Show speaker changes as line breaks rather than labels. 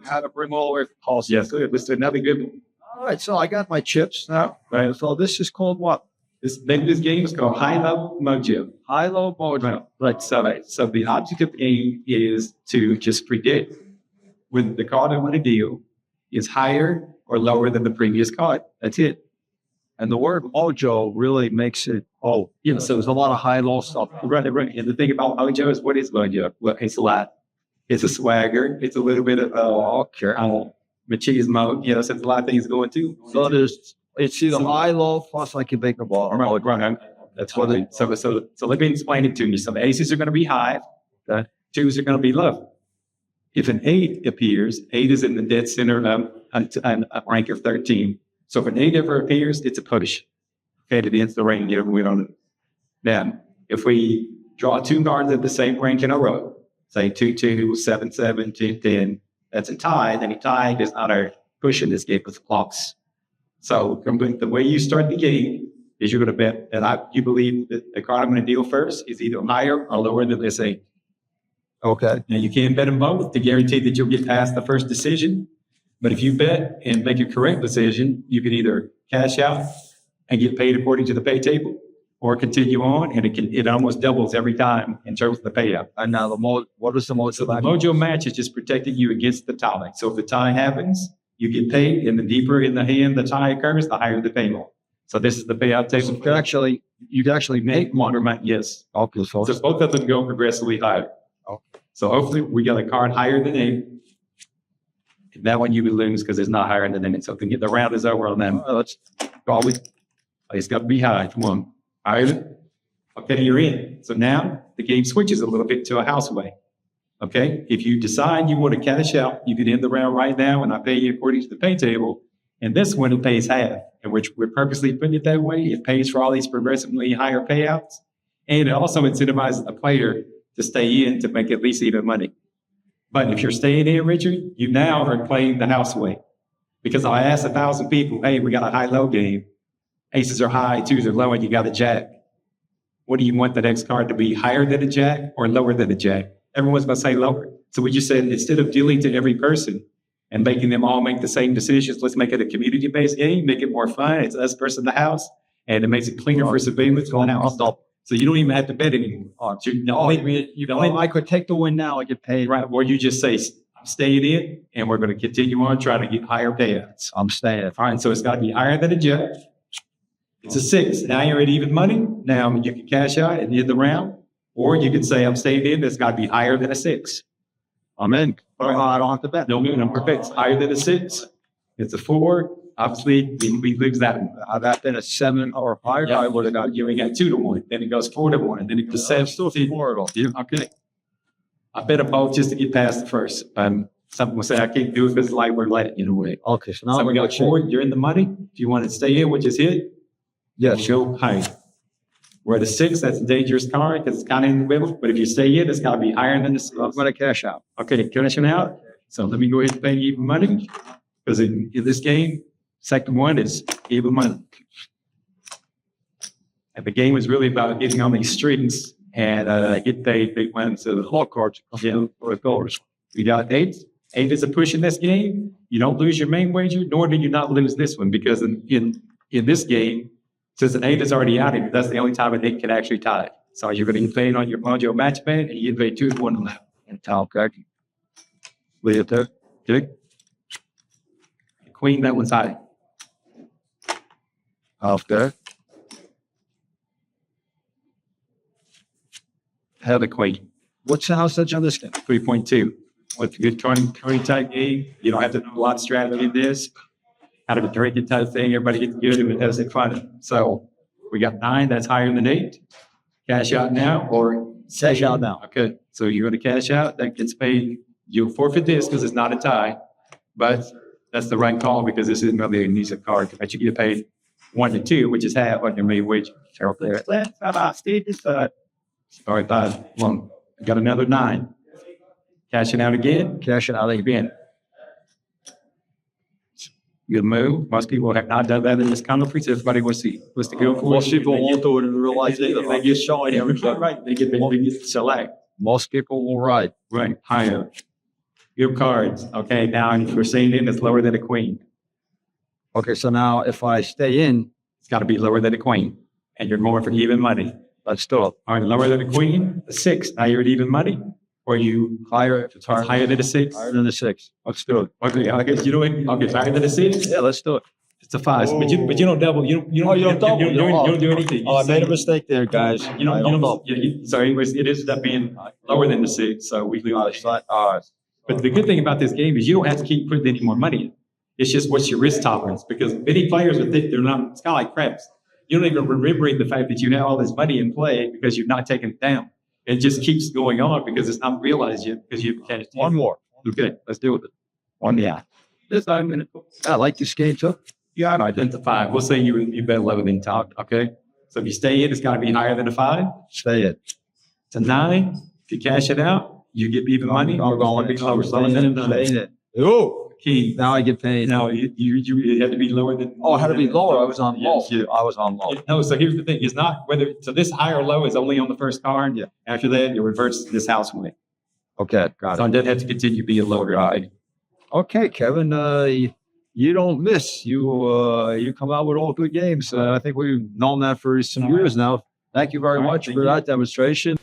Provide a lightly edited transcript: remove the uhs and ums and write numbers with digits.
how to bring all the way from Tulsa.
Yes, good. Let's do another good one.
All right, so I got my chips now.
Right.
So this is called what?
This game is called High-Low Mojo.
High-low mojo.
Right. So the object of the game is to just predict when the card I want to deal is higher or lower than the previous card. That's it.
And the word mojo really makes it, so there's a lot of high-low stuff.
Right. And the thing about Mojo is, what is Mojo? Well, it's a lot. It's a swagger. It's a little bit of machismo. So there's a lot of things going too.
So it's either high-low plus I can make a ball.
Right. That's what it is. So let me explain it to you. So the aces are going to be high. The twos are going to be low. If an 8 appears, 8 is in the dead center of a rank of 13. So if an 8 ever appears, it's a push. Okay, it ends the rank. We don't. Now, if we draw 2 cards at the same rank in a row, say 2-2, 7-7, 10-10, that's a tie. Then a tie is not a push in this game with clocks. So the way you start the game is you're going to bet that you believe that the card I'm going to deal first is either higher or lower than this 8.
Okay.
Now, you can't bet them both to guarantee that you'll get past the first decision. But if you bet and make a correct decision, you can either cash out and get paid according to the pay table, or continue on, and it almost doubles every time in terms of the payout.
And now what is the mojo?
So the mojo match is just protecting you against the tie. So if the tie happens, you get paid, and the deeper in the hand the tie occurs, the higher the payment. So this is the payout table.
So you can actually make
longer match. Yes.
Okay. So
both of them go progressively higher.
Okay.
So hopefully we got a card higher than 8. That one you would lose because it's not higher than it. So the round is over on them. It's got to be high. Come on. Higher. Okay, you're in. So now the game switches a little bit to a house way. Okay. If you decide you want to cash out, you can end the round right now, and I pay you according to the pay table. And this one, it pays half, in which we're purposely putting it that way. It pays for all these progressively higher payouts. And it also incentivizes the player to stay in to make at least even money. But if you're staying in, Richard, you now are playing the house way. Because I asked 1,000 people, hey, we got a high-low game. Aces are high, twos are low, and you got a jack. What do you want the next card to be, higher than a jack or lower than a jack? Everyone's going to say lower. So we just said, instead of dealing to every person and making them all make the same decisions, let's make it a community-based game, make it more fun. It's us versus the house, and it makes it cleaner for civilians going out. So you don't even have to bet anymore.
I could take the win now. I get paid.
Right. Or you just say, I'm staying in, and we're going to continue on trying to get higher payouts.
I'm staying.
All right. So it's got to be higher than a jack. It's a 6. Now you're at even money. Now you can cash out at the end of the round. Or you can say, I'm staying in. It's got to be higher than a 6.
I'm in. I don't have to bet.
No, I'm perfect. It's higher than a 6. It's a 4. Obviously, we lose that one.
I've been a 7 or higher.
I would have got you. We got 2-1. Then it goes 4-1. And then it goes 7.
Still 4.
Yeah. Okay. I bet them both just to get past the first. Some will say I can't do it because like we're letting you away.
Okay. So now
we got 4. You're in the money. If you want to stay in, which is hit,
yes.
Show height. We're at a 6. That's a dangerous card because it's kind of in the middle. But if you stay in, it's got to be higher than the 6.
I'm going to cash out.
Okay, cashing out. So let me go ahead and pay you even money because in this game, second one is even money. And the game is really about getting on these strings and get paid big ones. So the whole cards for goals. We got 8. 8 is a push in this game. You don't lose your main wager, nor do you not lose this one because in this game, since an 8 is already out, that's the only time an 8 can actually tie. So you're going to get paid on your Mojo match bet, and you get paid 2-1 on that.
And top card.
Leave it there. Okay. Queen, that one's high.
After.
Have a queen.
What's the house edge on this game?
3.2. What's a good turning type game? You don't have to know a lot of strategy in this. Out of a drinking type thing, everybody gets good and has it fun. So we got 9, that's higher than 8. Cash out now or
cash out now.
Okay. So you're going to cash out, that gets paid. You'll forfeit this because it's not a tie. But that's the right call because this isn't really an easy card. But you get paid 1 to 2, which is half on your main wage. All right, 5. One. Got another 9. Cashing out again.
Cashing out again.
Good move. Most people have not done that in this conference. Everybody wants to go for it.
Most people won't do it in real life.
They get showing everything. Right. They get select.
Most people will ride.
Right. Higher. Your cards. Okay. Now, if you're saying in, it's lower than a queen.
Okay, so now if I stay in,
It's got to be lower than a queen. And you're going for even money.
let's do it.
All right, lower than a queen, a six. Now you're at even money. Or you
Higher,
it's higher than a six.
higher than the 6. Let's do it.
Okay, I guess you know it. Okay, higher than a six.
Yeah, let's do it.
It's a five. But you don't double. You don't
You
don't do anything.
Oh, I made a mistake there, guys.
You don't. So anyways, it ends up being lower than the six. So we lose. But the good thing about this game is you don't have to keep putting any more money in. It's just what's your risk tolerance, because many players would think they're not. It's kind of like craps. You don't even remembering the fact that you have all this money in play because you've not taken it down. It just keeps going on because it's not realized yet because you can't.
One more.
Okay, let's deal with it. One, yeah. This I'm gonna.
I like this game too.
Yeah, I identify. We'll say you bet lower than top. Okay, so if you stay in, it's got to be higher than a five.
Stay in.
It's a nine. If you cash it out, you get even money.
I'm going
Be lower than a
Stay in it. Oh,
key.
now I get paid.
No, you had to be lower than.
Oh, it had to be lower. I was on low.
Yes,
I was on low.
No, so here's the thing. It's not whether, so this high or low is only on the first card.
Yeah.
After that, it reverts to this house money.
Okay, got
So
it.
it doesn't have to continue being lower. Right?
Okay, Kevin, you don't miss. You come out with all good games. I think we've known that for some years now. Thank you very
All right,
much
thank
for
you.
that demonstration.